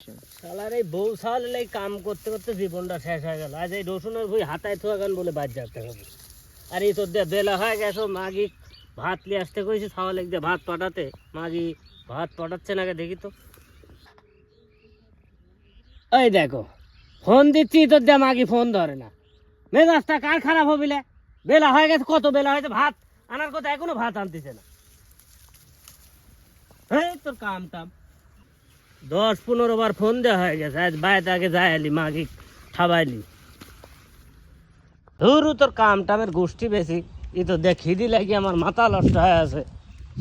শালার এই বউ শাল কাম করতে করতে জীবনটা শেষ হয়ে গেল। আজ এই রসুনের ভুই হাতায় থোয়া গান বলে বাদ যেতে হবে। আর এই তোর দিয়ে বেলা হয়ে গেছো, মাগি ভাত নিয়ে আসতে কইছি, খাওয়া লেগ দিয়ে ভাত পাঠাতে, মাগি ভাত পাঠাচ্ছে না, দেখি তো। এই দেখো ফোন দিচ্ছি, তোর দিয়ে মাগি ফোন ধরে না। মেজাজটা কার খারাপ হবিলে? বেলা হয়ে গেছে, কত বেলা হয়েছে, ভাত আনার কথা এখনো ভাত আনতেছে না। এই তোর কাম টাম 10-15 বার ফোন দেওয়া হয়ে গেছে। আজ বাইরে আগে যাই আলি, মাগি খাবাইলি। ধুরু তোর কাম টামের গোষ্ঠী বেশি। ই তো দেখি দিলে কি আমার মাথা নষ্ট হয়ে আছে।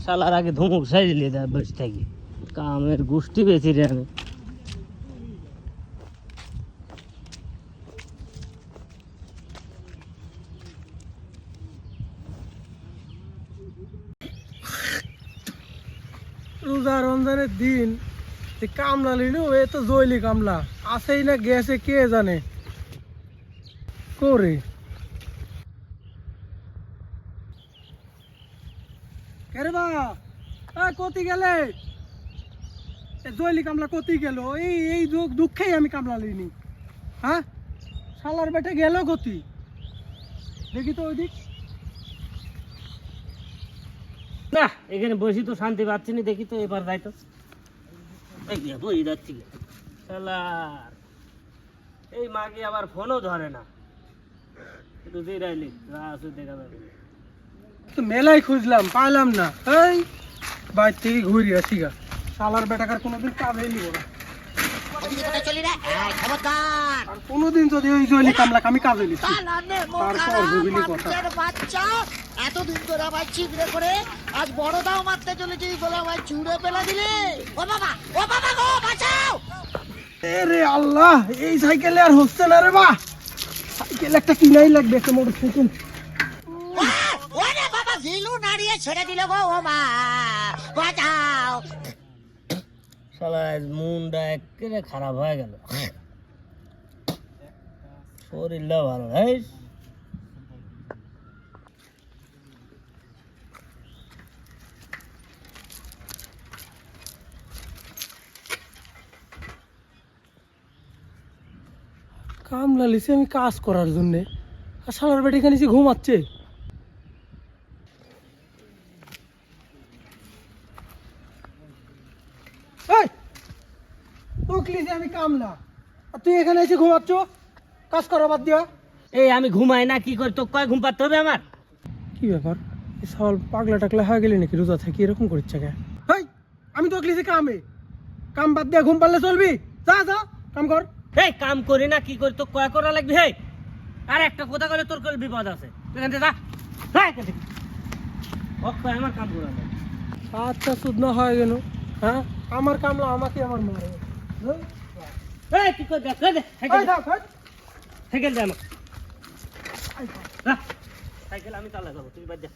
শালার আগে ধুমুক সাইলি দেয় বসে থাকি, কামের গোষ্ঠী বেশি রে আমি। রোজা রমজানের দিন কামলা লিলু, এ তো জৈলি কামলা আসেই না গেছে কে জানে করে। কেরে বা কতি গেলে জৈলি কামলা কতি গেল? এই এই দুঃখেই আমি কামলা লিনি। হ্যাঁ শালার বেটে গেল কতি, দেখি তো ওইদিক। না এখানে বসি তো শান্তি পাচ্ছি না, দেখি তো এবার যাই তো। বই যাচ্ছি শালার, এই মাগি আবার ফোনও ধরে না। একটু জিরাইলি আছে দেখা যাবে। তো মেলাই খুঁজলাম পাইলাম না, এই বাইর থেকে ঘুরি আসি গা। শালার বেটাকার কোনোদিন কাজে নিব না। আর কোনোদিন যদি ওই জৈলি কামলা আমি কাজে নিচ্ছি তারপর বুঝলি কথা। এতদিন ধরে আবার চিগড়ে করে আজ বড় দাও মারতে চলেছি বলে আমার চুড়ে ফেলা দিলে। ও বাবা গো বাঁচাও। রে আল্লাহ, এই সাইকেলে আর হচ্ছে না রে বা। সাইকেল একটা কিনাই লাগবে, একটা মোটরসাইকেল। ওরে বাবা গিলু নাড়িয়ে ছেড়ে দিল গো। ও মা বাঁচাও। শালা মনটা একেবারে খারাপ হয়ে গেল, শরীরটা ভালো নাই। কামলা লিছি আমি কাজ করার জন্য, আর শালার বেটা এখানে এসে ঘুমাচ্ছে। আমি কামলা আর তুই এখানে এসে ঘুমাচ্ছ, কাজ করা বাদ দিয়া। এই আমি ঘুমাই না, কি করি? তো কয় ঘুম পাতে হবে আমার? কি ব্যাপার, এই সল পাগলা টাকলা হয়ে গেলি নাকি? রোজা থাকি এরকম করছে কে? হেই আমি তো লিছি কামে, কাম বাদ দিয়া ঘুম পারলে চলবি? যা যা কাম কর। এই কাম করি না, কি করি? তো কয় করা লাগবে। হে আর একটা কথা করে তোর কল বিপদ আছে, এখান থেকে যা। আমার কাম করা লাগবে। আচ্ছা সুদনা হয়ে গেল। হ্যাঁ আমার কামলা আমাকে আমার মারে। এই কি কর? দেখ দে সাইকেল দে আমার। সাইকেল আমি চালা যাবো, তুই বাদ যা।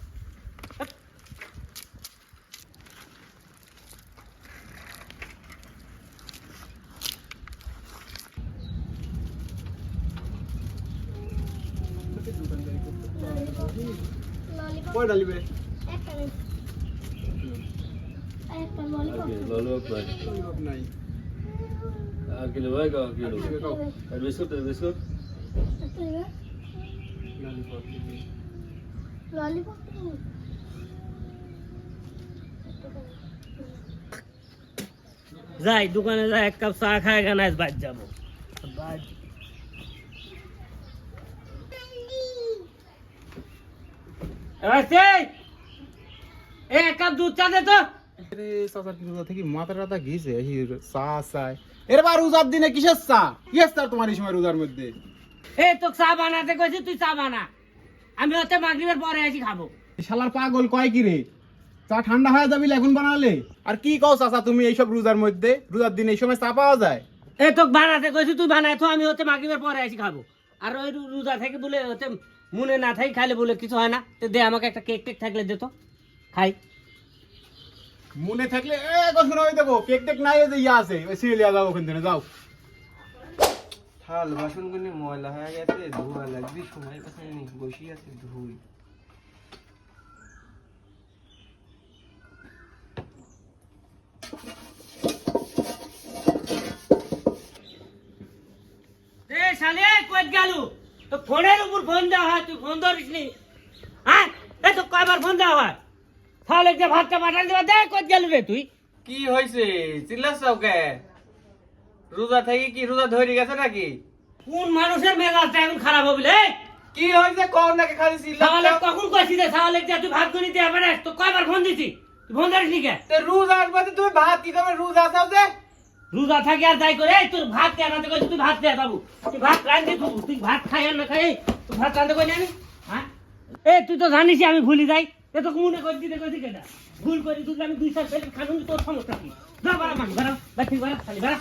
কয়টা নিবে? ললিপপ নাই। যাই দোকানে যাই, এক কাপ চা খায় গান, আজ বাদ যাবো। এক কাপ দুধ চা দে তো। মাথা ঘিছে চা চাই। এবার রোজার দিনে কিসের চা? কিসের চা তোমার এই সময় রোজার মধ্যে? এই তো চা বানাতে কইছি, তুই চা বানা, আমি হচ্ছে মাগরিবের পরে আসি খাবো। শালার পাগল কয় কি রে? চা ঠান্ডা হয়ে যাবি এখন বানালে। আর কি কও চাচা তুমি এইসব রোজার মধ্যে? রোজার দিনে এই সময় চা পাওয়া যায়? এই তো বানাতে কইছি, তুই বানাই তো, আমি হচ্ছে মাগরিবের পরে আসি খাবো। আর ওই রোজা থেকে বলে হচ্ছে মনে না থাকি খাইলে বলে কিছু হয় না। তো দে আমাকে একটা কেক টেক থাকলে দে তো, খাই। মনে থাকলে শোনা হয়ে দেবো। কেক টেক নাই, যে ইয়া আছে ওই সিরিয়াল যাও, ওখান থেকে যাও। থাল বাসনগুলি ময়লা হয়ে গেছে, ধোয়া লাগবে, সময় পাচ্ছি বসে আছে ধুই। বাঙালি কই গেল তো ফোনের উপর ফোন দেওয়া হয় তুই ফোন ধরিস নি হ্যাঁ এই তো কয়বার ফোন দেওয়া হয় তাহলে যে ভাতটা পাঠান দেওয়া দেখ কই গেল রে তুই কি হয়েছে চিল্লাচ্ছ কে? রোজা থেকে কি রোজা ধরে গেছে নাকি? কোন মানুষের মেজাজটা এখন খারাপ হবে রে কি হয়েছে কম নাকি খালি তাহলে চিল্লাচ্ছ? কখন কইছি রে তাহলে যে তুই ভাত করে দিতে পারিস তো কয়বার ফোন দিছি তুই ফোন ধরিস নি কে তো রোজা আসবে তুমি ভাত কি তুমি রোজা আসাও যে? রোজা থাকে আর তাই করে এই তোর ভাত কে আনাতে কইছি তুই ভাত দে বাবু তুই ভাত রাঁধে তুই ভাত খাই আর না খাই তুই ভাত রাঁধতে কই জানি হ্যাঁ এ তুই তো জানিস আমি ভুলি যাই এ তো মনে করে দিতে কইছি কেটা ভুল করি তুই আমি 2 সাল ফেলে খানুন তোর সমস্যা কি না বাড়া মান বাড়া বাড়ি বাড়া খালি বাড়া